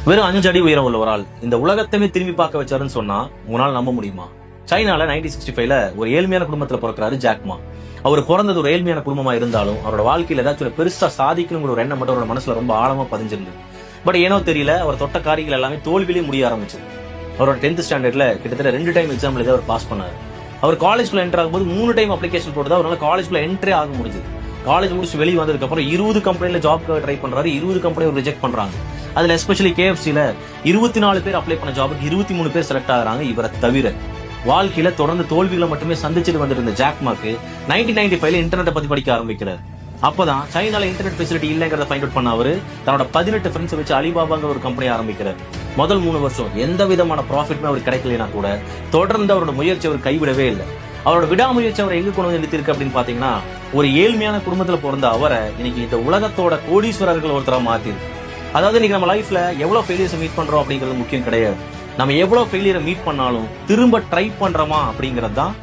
வெறும் 5 அடி உயரம் உள்ள ஒரு ஆள் இந்த உலகத்தையுமே திரும்பி பார்க்க வச்சாருன்னு சொன்னா உங்களால நம்ப முடியுமா? சைனால 1965ல ஒரு ஏழ்மையான குடும்பத்துல பிறக்கிறாரு ஜாக்மா. அவர் பிறந்தது ஒரு ஏழ்மையான குடும்பமா இருந்தாலும் அவரோட வாழ்க்கையில ஏதாச்சும் பெருசா சாதிக்கணுங்கிற ஒரு எண்ணம் மட்டும் அவரோட மனசுல ரொம்ப ஆழமா பதிஞ்சிருந்தது. பட் ஏனோ தெரியல, அவர் தொட்ட காரியங்கள் எல்லாமே தோல்வியிலே முடிய ஆரம்பிச்சது. அவரோட 10th ஸ்டாண்டர்ட்ல கிட்டத்தட்ட 2 டைம் எக்ஸாம்ல அவர் பாஸ் பண்ணாரு. அவர் காலேஜ்குள்ள என்டர் ஆகும்போது 3 டைம் அப்ளிகேஷன் போட்டு அவரால் காலேஜ்குள்ள என்ட்ரே ஆக முடிஞ்சது. காலேஜ் முடிச்சு வெளியே வந்ததுக்கு அப்புறம் 20 கம்பெனில ஜாப் ட்ரை பண்றாரு. 20 கம்பெனி ரிஜெக்ட் பண்றாங்க. அதுல எஸ்பெஷலி KFCல 24 பேர் அப்ளை பண்ண ஜாபுக்கு 23 பேர் செலக்ட் ஆகுறாங்க. இவரை தவிர வாழ்க்கையில தொடர்ந்து தோல்விகளை மட்டுமே சந்திச்சுட்டு வந்திருந்த ஜாக்மாக்கு 1995ல இன்டர்நெட்டை பத்தி படிக்க ஆரம்பிக்கிறார். அப்பதான் சைனால இன்டர்நெட் ஃபெசிலிட்டி இல்லைங்கிறத ஃபைண்ட் அவுட் பண்ண அவரு தன்னோட 18 ஃப்ரெண்ட்ஸ் வச்சு அலிபாபாங்க ஒரு கம்பெனி ஆரம்பிக்கிறார். முதல் 3 வருஷம் எந்த விதமான ப்ராஃபிட்மே அவர் கிடைக்கலனா கூட தொடர்ந்து அவரோட முயற்சி அவர் கைவிடவே இல்லை. அவரோட விடாமுயற்சி அவரை எங்க கொண்டு வந்து நிறுத்திருக்கு அப்படின்னு பாத்தீங்கன்னா, ஒரு ஏழ்மையான குடும்பத்துல பிறந்த அவரை இன்னைக்கு இந்த உலகத்தோட கோடீஸ்வரர்கள் ஒருத்தரா மாத்திருக்கு. அதாவது இன்னைக்கு நம்ம லைஃப்ல எவ்வளவு ஃபெயிலியர்ஸ் மீட் பண்றோம் அப்படிங்கிறது முக்கியம் கிடையாது. நம்ம எவ்வளவு ஃபெயிலியரை மீட் பண்ணாலும் திரும்ப ட்ரை பண்றோமா அப்படிங்கிறது தான்